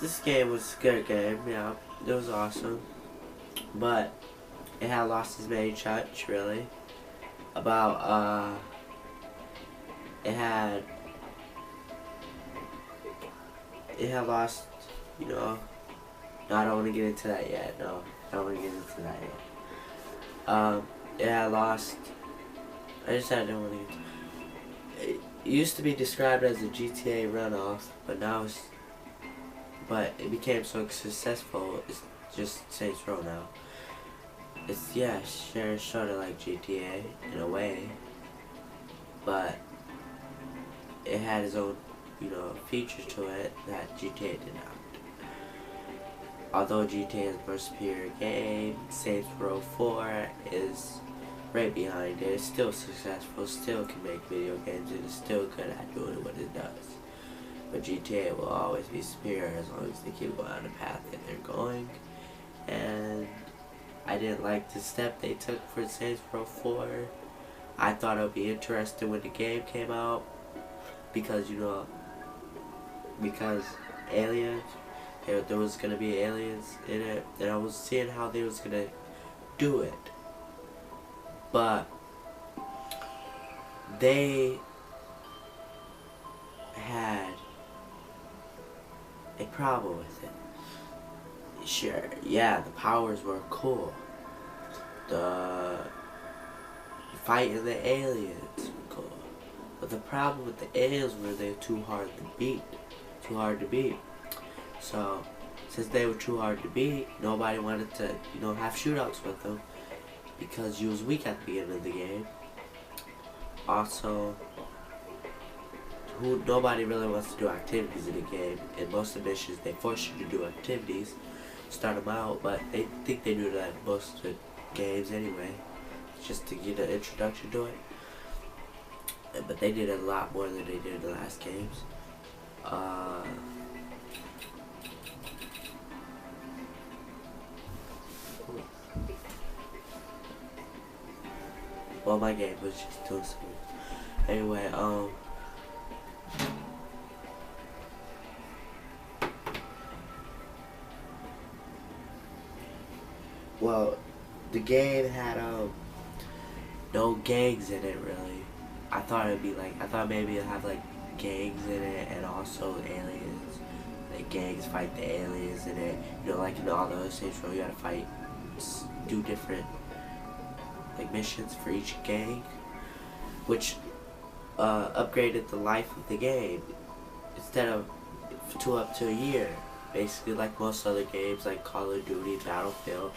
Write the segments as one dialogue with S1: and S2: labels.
S1: This game was a good game, yeah. It was awesome. But it had lost its main touch, really. About, it had lost, you know, no, I don't want to get into that yet, no. I don't want to get into that yet. It had lost, I just said I don't want to get into it. It used to be described as a GTA runoff, but it became so successful, it's just Saints Row now. It's, yeah, sort of like GTA in a way, but it had its own, you know, features to it that GTA did not. Although GTA is a more superior game, Saints Row 4 is right behind it. It's still successful, still can make video games, and it's still good at doing what it does. But GTA will always be superior as long as they keep going on the path that they're going. And I didn't like the step they took for Saints Row 4. I thought it would be interesting when the game came out because, you know, because aliens, there was going to be aliens in it, and I was seeing how they was going to do it. But they had a problem with it. Sure, yeah, the powers were cool. The fighting the aliens were cool. But the problem with the aliens were they're too hard to beat. So, since they were too hard to beat, nobody wanted to, you know, have shootouts with them because you was weak at the beginning of the game. Also, nobody really wants to do activities in the game. In most of the missions, they force you to do activities, start them out, but they think they do that in most of the games anyway, just to get an introduction to it. But they did a lot more than they did in the last games. Well, my game was just doing something. Anyway, well, the game had, no gangs in it, really. I thought maybe it'd have, like, gangs in it and also aliens. Like, gangs fight the aliens in it. You know, like in all the other Saints Row, you gotta do different, like, missions for each gang, which upgraded the life of the game instead of up to a year, basically, like most other games like Call of Duty, Battlefield,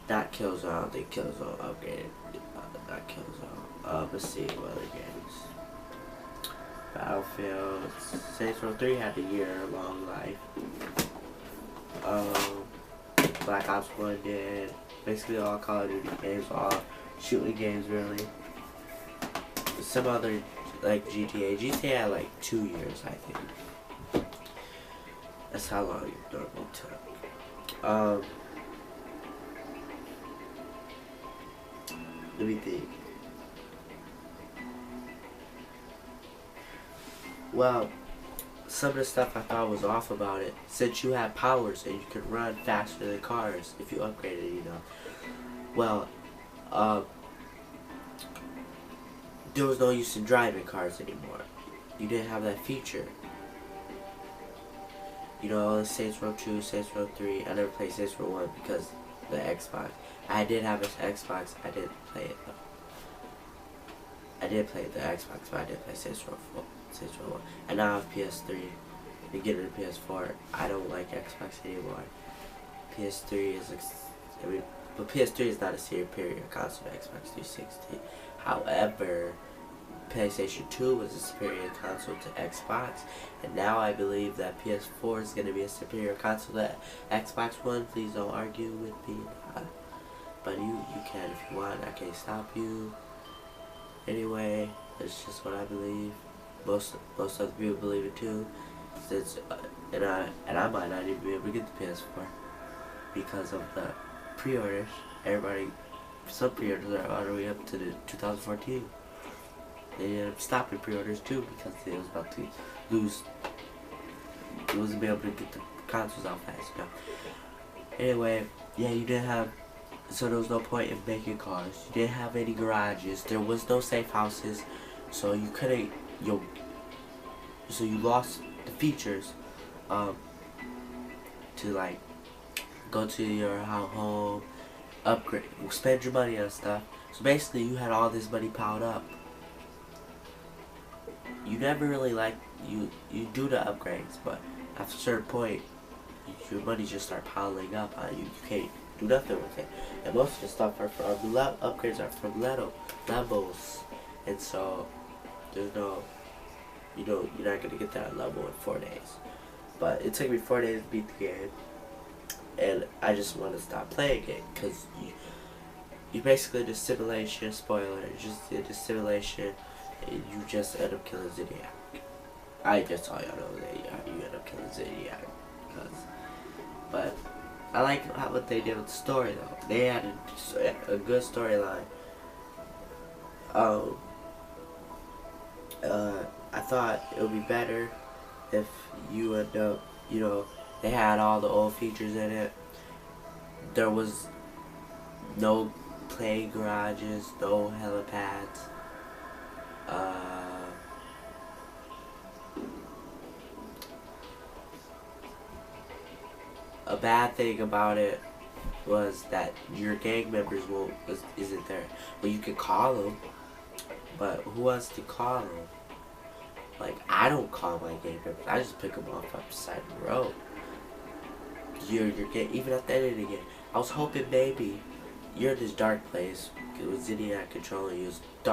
S1: not Killzone. I don't think Killzone upgraded, not Killzone. Let's see what other games. Battlefield, Saints Row 3 had a year-long life. Black Ops 1 did. Basically all Call of Duty games, all shooting games, really. Some other, like GTA had like 2 years, I think. That's how long it normally took. Let me think. Well, some of the stuff I thought was off about it, since you had powers and you could run faster than cars if you upgraded, you know. Well, there was no use in driving cars anymore. You didn't have that feature. You know, Saints Row 2, Saints Row 3, I never played Saints Row 1 because the Xbox. I did have an Xbox, I didn't play it though. I did play the Xbox, but I didn't play Saints Row 1. And now I have PS3. Beginning of PS4, I don't like Xbox anymore. PS3 is, but PS3 is not a superior console to Xbox 360. However, PlayStation 2 was a superior console to Xbox, and now I believe that PS4 is going to be a superior console to Xbox One. Please don't argue with me, but you can if you want. I can't stop you. Anyway, that's just what I believe. Most other people believe it too. Since and I might not even be able to get the PS4 because of the pre-orders. Some pre-orders are all the way up to the 2014. They ended up stopping pre-orders too because they was about to lose. They wasn't be able to get the consoles out fast, you know. Anyway, yeah, you didn't have, so there was no point in making cars. You didn't have any garages. There was no safe houses, so you couldn't, so you lost the features, to like, go to your home, upgrade, spend your money on stuff. So basically, you had all this money piled up. You never really you do the upgrades, but after a certain point, your money just start piling up on you. You can't do nothing with it. And most of the stuff are from upgrades are from levels, and so there's no, you're not gonna get that level in 4 days. But it took me 4 days to beat the game, and I just want to stop playing it because you basically did simulation. Spoiler, you just did the simulation, and you just end up killing Zodiac. I just tell y'all know that you end up killing Zodiac. But I like what they did with the story though. They had a good storyline. I thought it would be better if you end up, they had all the old features in it. There was no plane garages, no helipads. A bad thing about it was that your gang members isn't there. Well, you can call them, but who wants to call them? Like, I don't call my gang members. I just pick them up beside the road. You're even at the end of the game. I was hoping maybe you're in this dark place with Zodiac controlling you. It's dark.